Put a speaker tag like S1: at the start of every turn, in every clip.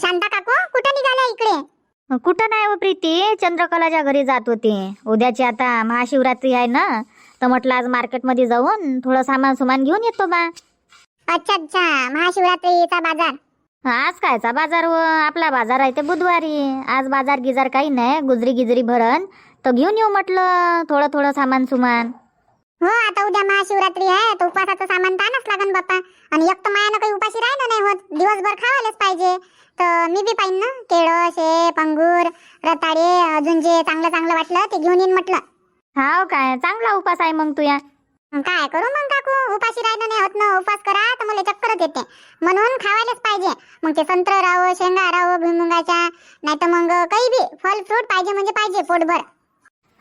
S1: शांता काकू कुठे निघाल्या इकडे?
S2: कुठं नाही हो प्रीती, चंद्रकलाच्या घरी जात होती. उद्याची आता महाशिवरात्री आहे ना, तर म्हटलं आज मार्केटमध्ये जाऊन थोडं सामान सुमान घेऊन येतो बा.
S1: अच्छा अच्छा, महाशिवरात्रीचा बाजार.
S2: आज कायचा बाजार व आपला बाजार आहे ते बुधवारी. आज बाजार गिजार काही नाही, गुजरी गिजरी भरण तर घेऊन येऊ म्हटलं थोडं थोडं सामान सुमान.
S1: हो आता उद्या महाशिवरात्री आहे तर उपवासाचं सामान तर आणावंच लागन बाप्पा. आणि एक तर मायानं काही उपाशी राहिलं नाही होत, दिवसभर खावायलाच पाहिजे. तर मी बी पाहिन ना, केळं शेप अंगूर रताळे अजून जे चांगलं चांगलं वाटलं ते घेऊन येईन म्हटलं.
S2: हाव काय, चांगला उपास आहे मग तुया.
S1: काय करू मग काकू, उपाशी राहिलं नाही होत ना, उपास करा तर मला चक्करच येते. म्हणून खावायलाच पाहिजे. मग ते संत्र राहो, शेंगा राहो, भुईमुगाच्या, नाही तर मग काही बी फल फ्रूट पाहिजे म्हणजे पाहिजे पोटभर.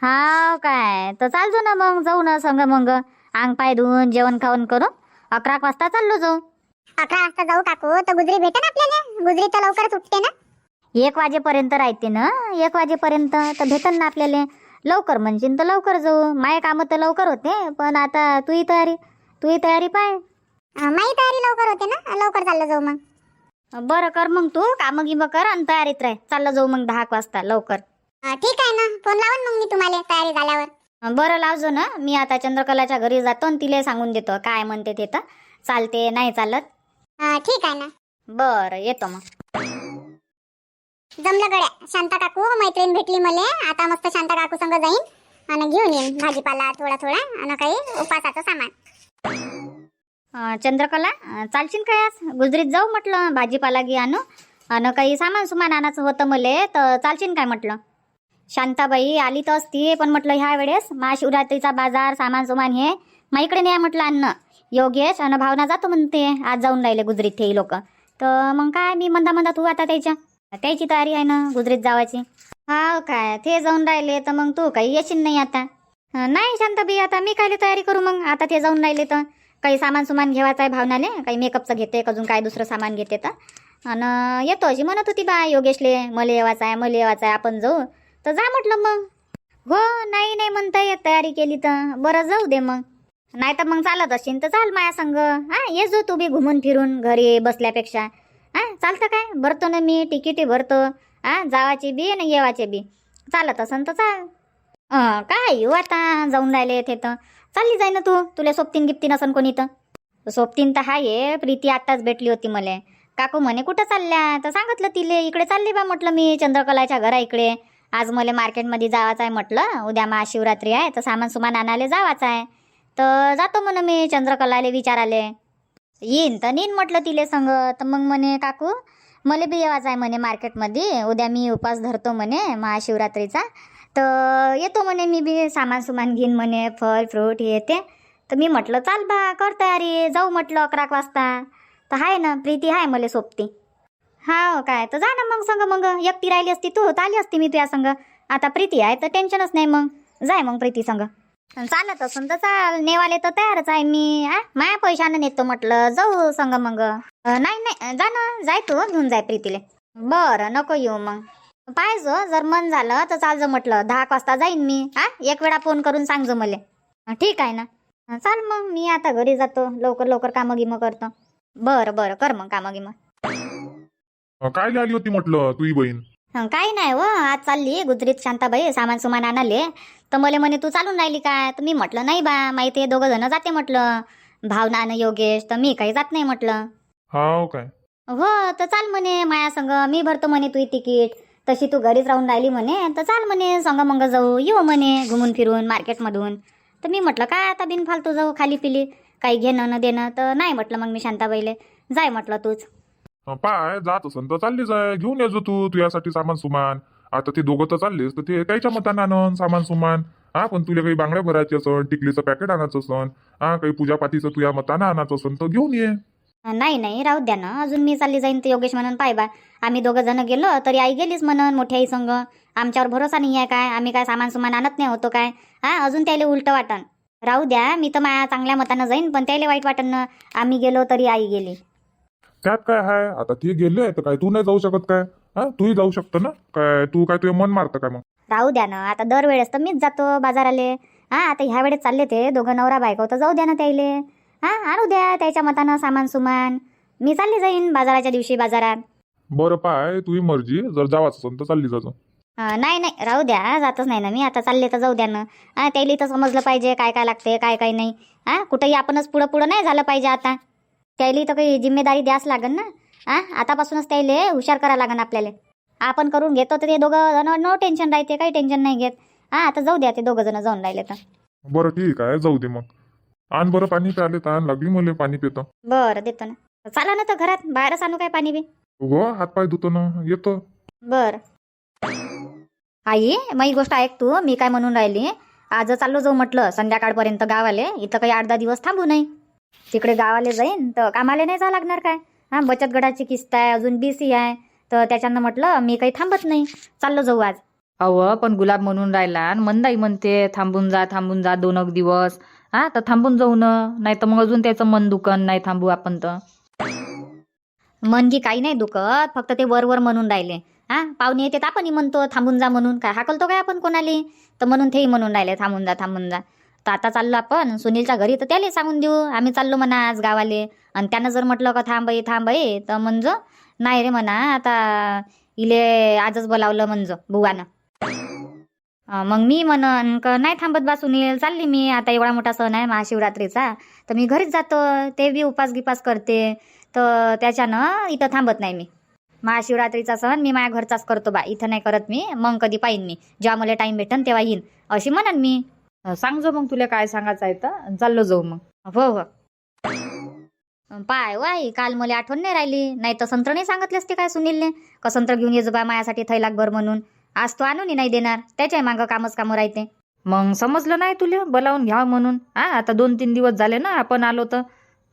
S2: हाव काय, तर चालतो ना मग, जाऊ ना संग मग. अंग पाय धुवून जेवण खावण करू 11 वाजता चाललो जाऊ.
S1: 11 वाजता जाऊ काकू तर गुजरी भेटेन आपल्याला? गुजरी तर लवकरच उठते ना.
S2: 1 वाजेपर्यंत राहते ना, 1 वाजेपर्यंत तर भेटन ना आपल्याला. लवकर म्हणशील तर लवकर जाऊ, माय कामं तर लवकर होते, पण आता तुही तयारी पाय.
S1: माझी तयारी लवकर होते ना, लवकर चाललं जाऊ मग.
S2: बरं कर मग, तू कामं गिमं कर आणि तयारीत राह. चाललं जाऊ मग 10 वाजता लवकर.
S1: ठीक आहे ना, फोन लावून मग मी तुम्हाला तयारी झाल्यावर.
S2: बरं लावजो ना, मी आता चंद्रकलाच्या घरी जातो आणि तिला सांगून देतो काय म्हणते ते, तर चालते नाही चालत.
S1: ठीक आहे ना.
S2: बरं येतो मग.
S1: जमलं गड्या, शांता काकू मैत्रीण भेटली मले. आता मस्त शांता काकू संग जाईन आणि घेऊन येईन भाजीपाला थोडा थोडा आणि काही उपासाचं सामान.
S2: चंद्रकला चालशील काय आज? गुजरीत जाऊ म्हटलं, भाजीपाला घे आणू आणि काही सामान सुमान आणायचं होतं मले, तर चालशील काय म्हटलं? शांताबाई आली तर असती, पण म्हटलं ह्या वेळेस महाशिवरात्रीचा बाजार सामान सुमान हे मग इकडे नाही म्हटलं अन्न. योगेश आणि भावना जातो म्हणते, आज जाऊन राहिले गुजरीत ते लोक. तर मग काय मी मंदा तू आता त्याची तयारी आहे ना गुजरीत जावायची. हा काय, ते जाऊन राहिले तर मग तू काही येशील नाही आता? नाही शांताबाई, आता मी काय तयारी करू मग, आता ते जाऊन राहिले तर काही सामान सुमान घेवायचं आहे भावनाले, काही मेकअपचं घेते अजून काय दुसरं सामान घेते तर. आणि येतो अशी म्हणत होती बा योगेशले, मला येवायचं आहे आपण जाऊ. तर जा म्हटलं मग. हो नाही म्हणता येत, तयारी केली तर बरं जाऊ दे मग. नाही तर मग चालत असेल तर चाल माया संग. ये जो तू बी घुमून फिरून घरी बसल्यापेक्षा. चालतं काय, भरतो ना मी तिकीटी भरतो. जावाची बी आणि येवाचे बी. चालत असन तर चाल. काय येऊ आता, जाऊन राहिले ते तर चालली जाय ना तू. तुला सोबतीन गिफ्तीन असन कोणी तर? सोबतीन तर हाये, प्रीती आत्ताच भेटली होती मले. काकू म्हणे कुठं चालल्या, तर सांगितलं तिले इकडे चालली बा म्हटलं मी चंद्रकलाच्या घरा इकडे. आज मला मार्केटमध्ये जावाचं आहे म्हटलं, उद्या महाशिवरात्री आहे तर सामान सुमान आणायला जावाचं आहे. तर जातो म्हणे मी चंद्रकलाले विचाराले. येईन तर नेईन म्हटलं तिले संग. तर मग म्हणे काकू मला बी येवायचं आहे म्हणे मार्केटमध्ये, उद्या मी उपास धरतो म्हणे महाशिवरात्रीचा. तर येतो म्हणे मी बी, सामान सुमान घेईन म्हणे, फल फ्रूट हे ते. तर मी म्हटलं चाल बा, कर तयारी, जाऊ म्हटलं 11 वाजता. तर आहे ना प्रीती आहे मला सोबती. हा काय, तर जा ना मग संग. मग एकटी राहिली असती तू तर आली असती मी तुझ्या संग. आता प्रीती आहे तर टेन्शनच नाही, मग जाय मग प्रीती संग. चालत असून तर चाल, नेवाले तर तयारच आहे मी. माया पैशानं नेतो म्हटलं, जाऊ संग मग. नाही जा ना, जाय तू घेऊन जाय प्रीतीले. बरं नको येऊ मग. पाहिजो जर मन झालं तर चालजो म्हटलं, 10 वाजता जाईन मी. एक वेळा फोन करून सांगजो मला. ठीक आहे ना, चाल मग मी आता घरी जातो, लवकर कामं गिमं करतो. बरं कर मग कामं गिमं.
S3: काय आली होती म्हटलं तुझी बहीण?
S2: काही नाही व, आज चालली गुजरीत शांताबाई सामान सुमान आणाले. तर मला म्हणे तू चालून राहिली काय? तर मी म्हटलं नाही बा, माहिती आहे 2 जण जाते म्हटलं, भावना आणि योगेश, तर मी काही जात नाही म्हटलं.
S3: हाव काय?
S2: हो तर चाल म्हणे माया संग, मी भरतो म्हणे तुझी तिकीट. तशी तू घरीच राहून राहिली म्हणे, तर चाल म्हणे संग मग जाऊ, येऊ म्हणे घुमून फिरून मार्केटमधून. तर मी म्हटलं काय आता बिनफालतू जाऊ खाली पिली, काही घेणं न देणं. तर नाही म्हटलं मग मी शांताबाईले, जाय म्हटलं तूच.
S3: पाय जात असन तर चालली जाय, घेऊन येजो तू तुझ्यासाठी सामान सुमान. आता ते दोघं तर चाललेस तर ते कायच्या मतानं आणन सामान सुमान. पण तुला काही बांगड्या भरायची असन, टिकलीचं पॅकेट आणायचं असन, काही पूजापातीचं तुझ्या मतानं आणायचं असन तर घेऊन ये.
S2: नाही राहू द्या ना, अजून मी चालली जाईन. तर योगेश म्हणून पाय बा, आम्ही 2 जण गेलो तरी आई गेलीच म्हणून मोठ्या आई संग. आमच्यावर भरोसा नाही आहे काय, आम्ही काय सामान सुमान आणत नाही होतो काय? अजून त्याला उलट वाटन. राहू द्या, मी तर माझ्या चांगल्या मतानं जाईन, पण त्याला वाईट वाटन ना, आम्ही गेलो तरी आई गेली.
S3: त्यात काय आहे, आता ते गेले तर काय तू नाही जाऊ शकत काय? तूही जाऊ शकतो ना, काय तू काय तुझं मन मारतं काय मग?
S2: राहू द्या ना, आता दरवेळेस तर मीच जातो बाजाराले. आता ह्या वेळेस चालले ते 2 नवरा बायको, तर जाऊ द्या ना त्याले. आणू द्या त्याच्या मतानं सामान सुमान. मी चालली जाईन बाजाराच्या दिवशी बाजारात.
S3: बरं पाय तुझी मर्जी, जर जावाच असेल तर चालली जातो.
S2: नाही नाही राहू द्या, जातच नाही ना मी आता. चालले तर जाऊ द्या ना. त्याला तर समजलं पाहिजे काय काय लागते काय काय नाही. कुठंही आपणच पुढं पुढं नाही झालं पाहिजे आता. त्याला तर काही जिम्मेदारी द्यास लागन ना. आतापासूनच त्याला हुशार करा लागन आपल्याला. आपण करून घेतो तर ते दोघं जण नो टेन्शन राहते, काही टेन्शन नाही घेत. आता जाऊ द्या, ते दोघं जण जाऊन राहिले तर.
S3: बरं ठीक आहे, जाऊ दे मग. आण बरं पाणी प्याले, तहान लागली मला, पाणी पितो.
S2: बरं देतो ना. चाला ना तर घरात, बाहेरच आणू काय पाणी बी.
S3: हो हातपाय धुतो ना, येतो.
S2: बर आई, माझी गोष्ट ऐक तू. मी काय म्हणून राहिली, आज चाललो जाऊ म्हटलं संध्याकाळपर्यंत गावाले. इथं काही 8-10 दिवस थांबू नाही. तिकडे गावाले जाईन तर कामाला नाही जा लागणार काय. बचत गटाची किस्त आहे, अजून BC आहे, तर त्याच्यानं म्हटलं मी काही थांबत नाही, चाललो जाऊ आज.
S4: अव पण गुलाब म्हणून राहिला आणि मंदाई म्हणते थांबून जा 2 दिवस. तर थांबून जाऊ ना, नाही तर मग अजून त्याचं मन दुकान नाही थांबू आपण तर.
S2: मन की काही नाही दुखत, फक्त ते वर म्हणून राहिले. पाहुणे येते आपणही म्हणतो थांबून जा म्हणून, काय हाकलतो काय आपण कोणाली, तर म्हणून तेही म्हणून राहिले थांबून जा. तर आता चाललो आपण सुनीलच्या घरी, तर त्याला सांगून देऊ आम्ही चाललो म्हणा आज गावाले. आणि त्यानं जर म्हटलं का थांब बाई तर म्हणजे नाही रे म्हणा, आता इले आजच बोलावलं म्हणजे बुवानं. मग मी म्हणन का नाही थांबत बा सुनील, चालली मी आता. एवढा मोठा सण आहे महाशिवरात्रीचा, तर मी घरीच जातो. ते बी उपास करते, तर त्याच्यानं इथं थांबत नाही मी. महाशिवरात्रीचा सण मी माझ्या घरचाच करतो बा, इथं नाही करत मी. मग कधी पाहिन मी, जेव्हा मला टाईम भेटन तेव्हा येईन अशी म्हणन मी.
S4: सांग जो मग तुला काय सांगायचं आहे तर चाललो जाऊ मग.
S2: हो. पाय वाई, काल मला आठवण नाही राहिली, नाही तर संत्र नाही सांगितले असते काय सुनीलने का संत्र घेऊन ये जो बा माझ्यासाठी थैलाकभर म्हणून. आज तो आणूनही नाही देणार, त्याच्या मागं कामं राहते.
S4: मग समजलं नाही तुला बोलावून घ्या म्हणून. आता 2-3 दिवस झाले ना आपण आलो, तर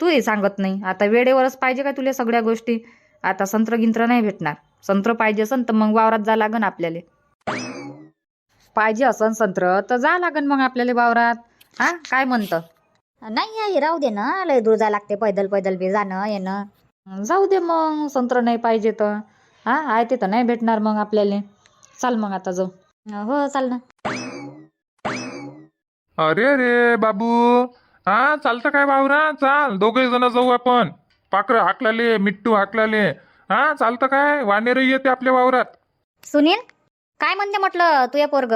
S4: तूही सांगत नाही. आता वेळेवरच पाहिजे का तुला सगळ्या गोष्टी. आता संत्र गिंत्र नाही भेटणार. संत्र पाहिजे असन तर मग वावरात जा लागन आपल्याला. पाहिजे असन संत्र तर जा लागन मग आपल्याला वावरात. काय म्हणतं.
S2: नाही आई, राहू दे ना, लय दूर जा लागते, पैदल बी जाणं येणं.
S4: जाऊ दे मग, संत्र नाही पाहिजे तर. आहे ते तर नाही भेटणार मग आपल्याला. चाल मग आता जाऊ.
S2: हो चाल ना.
S3: अरे बाबू, चालतं काय वावरा, चाल दोघे जण जाऊ आपण. पाखरं हाकलाले, मिट्टू हाकलाले. चालतं काय, वानेर येते आपल्या वावरात.
S2: सुनील काय म्हणते म्हटलं तुझे पोरग.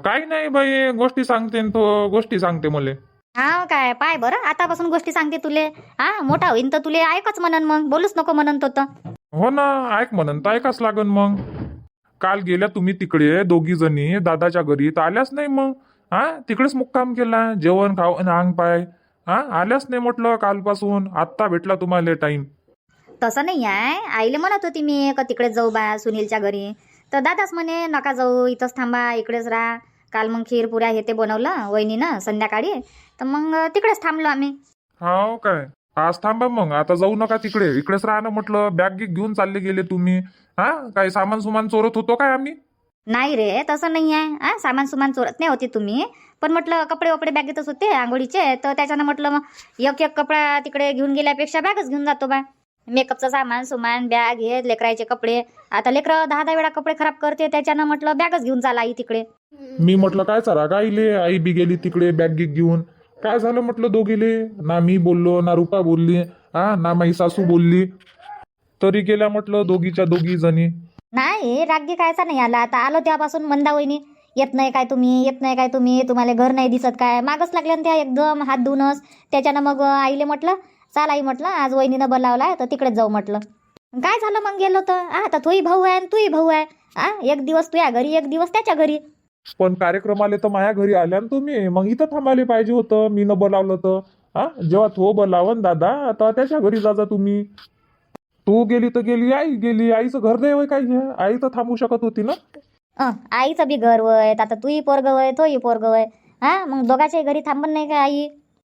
S3: काही नाही बाई, गोष्टी सांगते न तो, गोष्टी सांगते मले.
S2: काय पाय बरं, आतापासून गोष्टी सांगते तुले. मोठा होईन तर तुले ऐकच म्हणन, मग बोलूच नको म्हणन तो तर.
S3: हो ना, ऐक म्हणन तर ऐकाच लागन मग. काल गेल्या तुम्ही तिकडे 2 जणी दादाच्या घरी, तर आल्याच नाही मग. तिकडेच मुक्काम केला, जेवण खावण अंग पाय. आल्याच नाही म्हटलं कालपासून. आत्ता भेटला तुम्हाला टाइम.
S2: तसं नाही आहे, आईले म्हणत होती मी का तिकडेच जाऊ बा सुनीलच्या घरी, तर दादाच म्हणे नका जाऊ, इथंच थांबा, इकडेच राहा. काल मग खीर पुऱ्या हे ते बनवलं वहिनीनं संध्याकाळी, तर मग तिकडेच थांबलो आम्ही.
S3: हो काय, आज थांबा मग, आता जाऊ नका तिकडे, इकडेच राहा ना म्हटलं. बॅग घेऊन चालले गेले तुम्ही. काही सामान सुमान चोरत होतो काय आम्ही.
S2: नाही रे, तसं नाही आहे. सामान सुमान चोरत नाही होती तुम्ही, पण म्हटलं कपडे वपडे बॅगेतच होते आंघोळीचे, तर त्याच्यानं म्हटलं मग एक कपडा तिकडे घेऊन गेल्यापेक्षा बॅगच घेऊन जातो बा. मेकअपचं सामान सुमान, बॅग हे, लेकराचे कपडे. आता लेकरं 10 वेळा कपडे खराब करते, त्याच्यानं म्हटलं बॅगच घेऊन चाला आई तिकडे.
S3: मी म्हटलं काय चाला गाईले, आई बी गेली तिकडे बॅग घेऊन. काय झालं म्हटलं दोघीले, ना मी बोललो ना रुपा बोलली, ना माझी सासू बोलली, तरी गेल्या म्हटलं दोघीच्या दोघी जणी.
S2: नाही रागी कायचा नाही आला. आता आलो तेव्हापासून मंदा वहिनी येत नाही काय तुम्ही, तुम्हाला घर नाही दिसत काय, मागच लागल्या त्या एकदम हात धुवूनच. त्याच्यानं मग आईले म्हटलं चाल आई, म्हटलं आज वहिनीनं बोलावलाय तर तिकडेच जाऊ म्हटलं. काय झालं मग गेलो तर. आता तोही भाऊ आहे आणि तूही भाऊ आहे. एक दिवस तुझ्या घरी, एक दिवस त्याच्या घरी.
S3: पण कार्यक्रमाले तर माझ्या घरी आल्या ना तुम्ही, मग इथं थांबायला पाहिजे होतं. मी न बोलावलं तर. जेव्हा तो बोलावन दादा, आता त्याच्या घरी जा तुम्ही. तू गेली तर गेली, आई गेली. आईचं घर नाही होय काही, आई तर थांबू शकत होती ना.
S2: आईचं बी घर वय, आता तूही पोरग वय, तोही पोरग वय. मग दोघाच्याही घरी थांबन नाही का आई.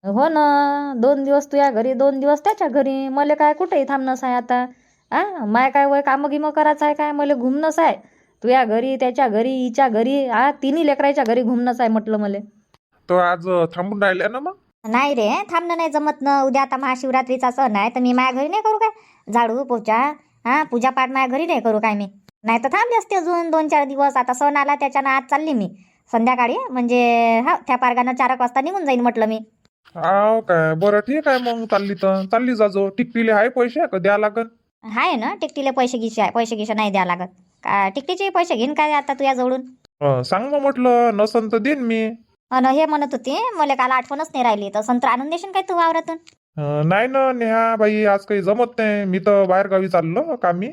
S4: हो ना, 2 दिवस तुझ्या घरी, 2 दिवस त्याच्या घरी. मला काय कुठेही थांबणंच आहे आता. माय काय वय कामं गिमं करायचं आहे काय, मला घुमणंच आहे. तुझ्या घरी, त्याच्या घरी, हिच्या घरी, तिन्ही लेकराच्या घरी घुमणंच आहे म्हटलं मला.
S3: तर आज थांबून राहिल्या ना मग.
S2: नाही रे, थांबणं नाही जमत ना. उद्या आता महाशिवरात्रीचा सण आहे, तर मी माझ्या घरी नाही करू काय झाडू पोचा, पूजापाठ माझ्या घरी नाही करू काय मी. नाही तर थांबले असते अजून 2-4 दिवस. आता सण आला त्याच्यानं आज चालली मी संध्याकाळी, म्हणजे त्या पारगानं 4 वाजता निघून जाईन म्हटलं मी.
S3: काय बरं ठीक आहे मग, चालली तर चालली जाजो. टिकटीले आहे पैसे का द्या लागन.
S2: आहे ना टिकटीले पैसे गिसे नाही द्या लागत का टिकटीचे पैसे घेईन काय आता तुझ्या जवळून
S3: सांग मग म्हटलं नसन तर देईन मी.
S2: अन हे म्हणत होते मला काल आठवणच नाही राहिली तर संत्र आणून देशील काय तू वावरातून?
S3: नाही ना नेहा बाई आज काही जमत नाही. मी तर बाहेर गावी चाललो कामी.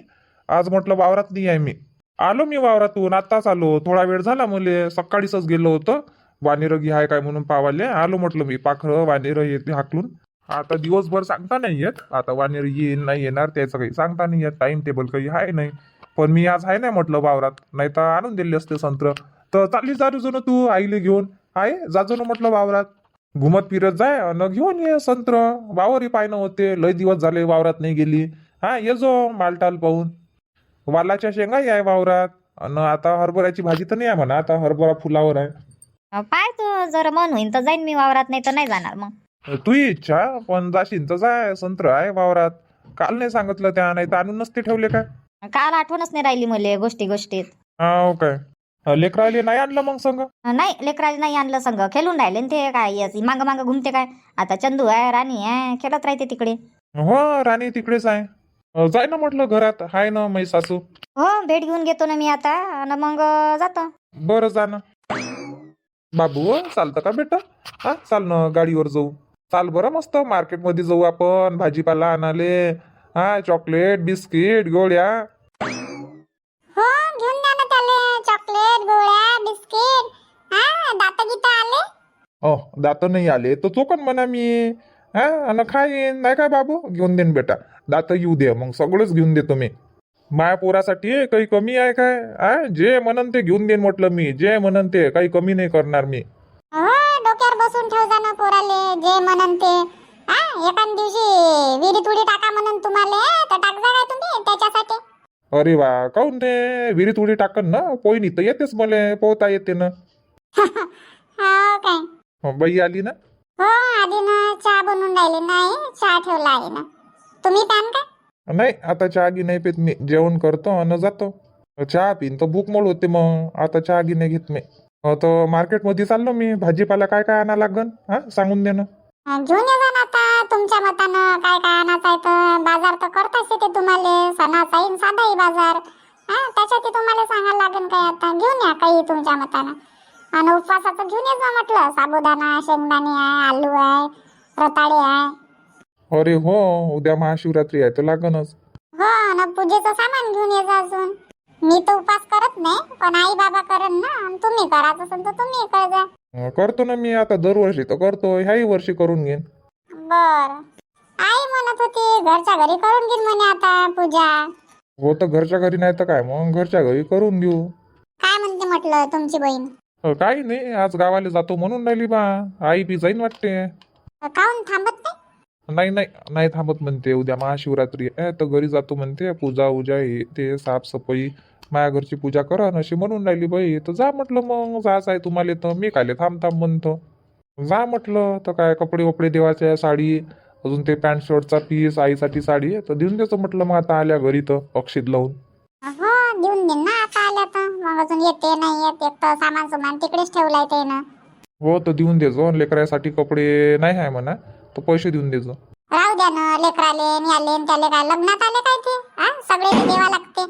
S3: आज म्हटलं वावरात नाही आहे मी. आलो मी वावरातून आत्ताच आलो. थोडा वेळ झाला मुले सकाळीच गेलो होतो वानेरं घी आहे काय म्हणून पावाले आलो म्हटलं मी. पाखरं वानेरं येते हाकलून. आता दिवसभर सांगता नाही येत आता वानेर येईल नाही येणार त्याचं काही सांगता नाही येत. टाइम टेबल काही आहे नाही. पण मी आज आहे नाही म्हटलं वावरात नाही तर आणून दिले असते संत्र. तर चालली जाजो ना तू आईले घेऊन आहे जाजो ना म्हटलं वावरात. घुमत फिरत जाय अन घेऊन ये संत्र. वावरही पायनं होते लय दिवस झाले वावरात नाही गेली. हा ये जो मालटाल पाहून. वालाच्या शेंगाही आहे वावरात. अन आता हरभऱ्याची भाजी तर नाही आहे म्हणा आता हरभरा फुलावर आहे.
S2: पाय तू जर मन होईन तर जाईन मी वावरात नाही तर नाही जाणार मग.
S3: तुही इच्छा पण जाशील तर जाय संत्र आहे वावरात. काल नाही सांगितलं त्या नाही तर आणून नसते ठेवले काय.
S2: काल आठवणच नाही राहिली मला गोष्टीत.
S3: हा काय लेकराले नाही आणलं मग संग.
S2: नाही लेकराला नाही आणलं संग खेळून राहिले न ते काय मागं मागं घुमते काय. आता चंदू आहे राणी आहे खेळत राहते तिकडे.
S3: हो राणी तिकडेच आहे. जाय ना म्हटलं घरात हाय ना मै सासू.
S2: हो भेट घेऊन घेतो ना मी आता आणि मग जातो.
S3: बरं जा ना बाबू. चालतं का बेटा? हा चाल ना गाडीवर जाऊ. चाल बरं मस्त मार्केटमध्ये जाऊ आपण भाजीपाला आणाले. हा चॉकलेट बिस्किट गोळ्या.
S1: हो घेऊन द्या ना त्याले चॉकलेट गोळ्या बिस्किट. हा दात गीता आले.
S3: दात नाही आले तर चोकन म्हणा मी. हा आणि खाईन नाही काय बाबू. घेऊन देईन बेटा दात येऊ दे मग सगळंच घेऊन देतो मी. माया पोरासाठी काही कमी आहे काय. जे म्हणन ते घेऊन देईन म्हटलं मी. जे म्हणन ते काही कमी नाही करणार मी.
S1: हो डोक्यावर बसून ठेव जा ना पोराले जे म्हणन ते. हा एखाद दिवशी विहिरीत उडी टाका म्हणून तुम्हाला तर टाक जा काय तुम्ही त्याच्यासाठी.
S3: अरे वा काऊन ते विहिरीत उडी टाकन ना पोईनी तर येतेच मला पोहता येते ना.
S1: हो काय
S3: बाई आली ना.
S1: हो आधी ना चहा बनवून राहिले नाही चहा ठेवला आहे ना. तुम्ही प्यान का?
S3: नाही आता चहा गी नाही पित मी. जेवण करतो आणि जातो. चहा पिन तर भूक मोड होते मग. आता चहा गी नाही घेत मी. तर मार्केटमध्ये चाललो मी. भाजीपाला काय काय आणा लागन हा सांगून दे ना.
S1: घेऊन ये जा ना आता तुमच्या मतानं काय काय आणायचं आहे तर. बाजार तर करताच येते तुम्हाला सणाचा येईन साधाही बाजार. हा त्याच्यात तुम्हाला सांगायला लागेल काय आता. घेऊन या काही तुमच्या मतानं. आणि उपवासाचं घेऊन ये जा म्हटलं. साबुदाणा शेंगदाणे आहे आलू आहे रताळे आहे.
S3: अरे हो उद्या महाशिवरात्री आहे तर लागनच.
S1: हो ना पूजेचं सामान घेऊन ये जा अजून. मी तर उपास करत नाही पण आई बाबा करन ना. तुम्ही करायचं असेल तर तुम्ही कर जा.
S3: करतो ना मी आता दरवर्षी तर करतो. ह्याही वर्षी करून घेईन.
S1: बर आई म्हणत होती घरच्या घरी करून घेईन म्हणे आता पूजा.
S3: हो तर घरच्या घरी नाही तर काय मग घरच्या घरी करून घेऊ.
S1: काय म्हणते म्हटलं तुमची बहीण?
S3: काही नाही आज गावाला जातो म्हणून राहिली बा. आई बी जाईन वाटते.
S1: काहून थांबत नाही?
S3: नाही नाही नाही थांबत म्हणते. उद्या महाशिवरात्री आहे तर घरी जातो म्हणते. पूजा उजा हे ते साफसफाई माझ्या घरची पूजा करा अशी म्हणून राहिली बाई. तर जा म्हटलं मग जाच आहे तुम्हाला तर मी काले थांब म्हणतो. जा म्हटलं तर काय कपडे वपडे देवाचे साडी अजून ते पॅन्ट शर्टचा पीस आईसाठी साडी तर देऊन देतो म्हटलं मग आता आल्या घरी तर अक्षित लावून.
S1: हो देऊन देईन ना आता आल्या तर. मग अजून येते नाही येत एक तर सामान सुमान तिकडेच ठेवलाय ते ना.
S3: हो तर देऊन देजो. लेकरासाठी कपडे नाही आहे म्हणा तर पैसे देऊन देजो.
S1: राहू द्या ना लेकराले न्याले त्याले काय लग्नात आले काय ते. हा सगळे ते देवा लागते.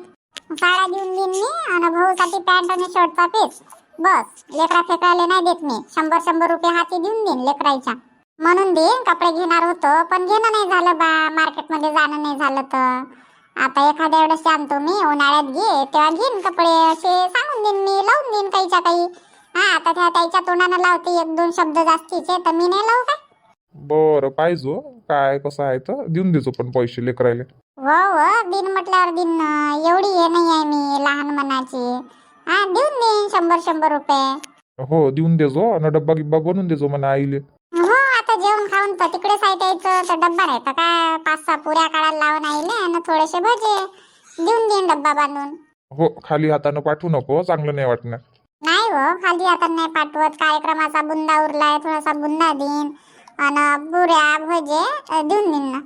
S1: साड्या देऊन देईन मी आणि भाऊसाठी पॅन्ट आणि शर्टचा पीस बस. लेकरा फेकायला नाही देत मी. 100 रुपये हाती देऊन देईन लेकराच्या. म्हणून देईन कपडे घेणार होतो पण घेणं नाही झालं बा. मार्केटमध्ये जाणं नाही झालं तर आता एखाद्या वेळेस आणतो मी. उन्हाळ्यात घे तेव्हा घेईन कपडे असे सांगून देईन मी. लावून देईन काहीच्या काही. हा आता त्याच्या तोंडानं लावते 1-2 शब्द जास्तीचे तर मी नाही लावू काय.
S3: बरं पाहिजो काय कसं आहे तर देऊन देजो पण पैसे लेकरायले.
S1: हो दिन म्हटल्यावर दिन एवढी हे नाही आहे मी लहान मनाची. हा देऊन देईन 100 रुपये.
S3: हो देऊन देजो आणि डब्बा गिब्बा बनवून देजो म्हणा आईले.
S1: हो आता जेवण खाऊन तर तिकडेच आहे द्यायचं तर डब्बा नाही तर काय 5-6 पुऱ्या काढायला लावून आईले आणि थोडेसे भजे देऊन देईन डब्बा बांधून.
S3: हो खाली हातानं पाठवू नको चांगलं नाही वाटणार.
S1: नाही हो खाली आता नाही पाठवत. कार्यक्रमाचा बुंदा उरलाय थोडासा बुंदा देईन आणि पुऱ्या भजे देऊन देईन ना.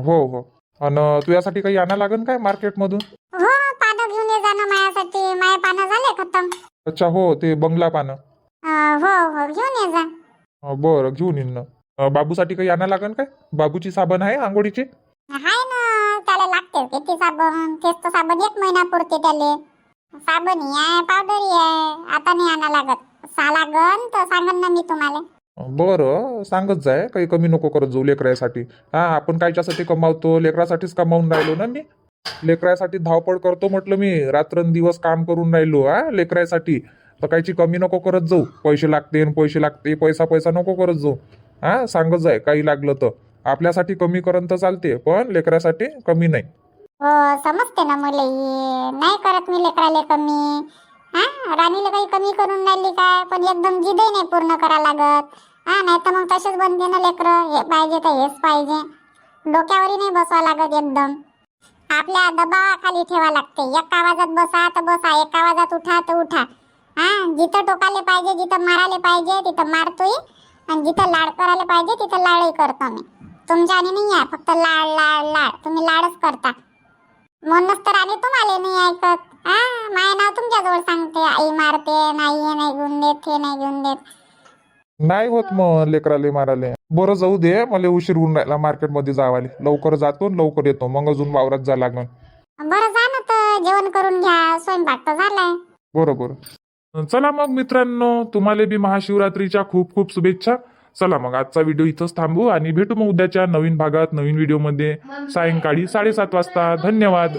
S3: हो हो आणि तुझ्यासाठी काही आणा लागेल काय मार्केटमधून?
S1: हो पानं घेऊन ये जाणं माझ्यासाठी. माझे पानं झाले खतम.
S3: अच्छा हो ते बंगला पानं.
S1: हो घेऊन ये जा.
S3: बरं घेऊन येईन ना. बाबूसाठी काही आणा लागेल काय? बाबूची साबण आहे आंघोळीची?
S1: हाय ना त्याला साबण, तेच तर साबण 1 महिना पुरते त्याले. साबणी आहे, पावडरी आहे, आता नाही आणा लागत. लागन तर सांगन ना मी तुम्हाला.
S3: बरं सांगत जाय, काही कमी नको करत जाऊ लेकरासाठी. हा आपण कायच्यासाठी कमावतो, लेकरासाठीच कमावून राहिलो ना मी. लेकरासाठी धावपळ करतो म्हटलं मी, रात्रंदिवस काम करून राहिलो हा लेकरासाठी. तर कायची कमी नको करत जाऊ. पैसे लागते पैसे लागते, पैसा पैसा नको करत जाऊ. हा सांगत जाय काही लागलं तर. आपल्यासाठी कमी करन तर चालते, पण लेकरासाठी कमी नाही.
S1: हो समजते ना मुले, नाही करत मी लेकराले कमी. हा राणीला काही कमी करून राहिली काय, पण एकदम जिदही नाही पूर्ण करा लागत. हा नाही तर मग तसेच बनते ना लेकरं, हे पाहिजे तर हेच पाहिजे. डोक्यावरही नाही बसवा लागत एकदम. आपल्या दबावाखाली ठेवा लागते. एक आवाजात बसा तर बसा, एक आवाजात उठा तर उठा. हा जिथं टोकाले पाहिजे, जिथं मारायला पाहिजे तिथं मारतोय, आणि जिथं लाड करायला पाहिजे तिथं लाडही करतो मी. तुमच्या आणि नाही आहे, फक्त लाड लाड लाड, तुम्ही लाडच करता. म्हणूनच तर आणि तुम्हाला नाही ऐकत. हा माय नाव तुमच्याजवळ सांगते, आई मारते, नाही हे नाही घेऊन देत, हे नाही घेऊन देत.
S3: नाही होत मग लेकराले माराले. बरं जाऊ दे, मला उशीर होऊन राहिला मार्केटमध्ये जावाले. लवकर जातो लवकर येतो, मग अजून वावरात जा लागणार.
S1: बरं जा ना, तर जेवण करून घ्या, स्वयंपाक तर झालाय.
S3: बरोबर. चला मग मित्रांनो, तुम्हाला बी महाशिवरात्रीच्या खूप खूप शुभेच्छा. चला मग आजचा व्हिडिओ इथंच थांबू आणि भेटू मग उद्याच्या नवीन भागात नवीन व्हिडिओमध्ये सायंकाळी 7:30 वाजता. धन्यवाद.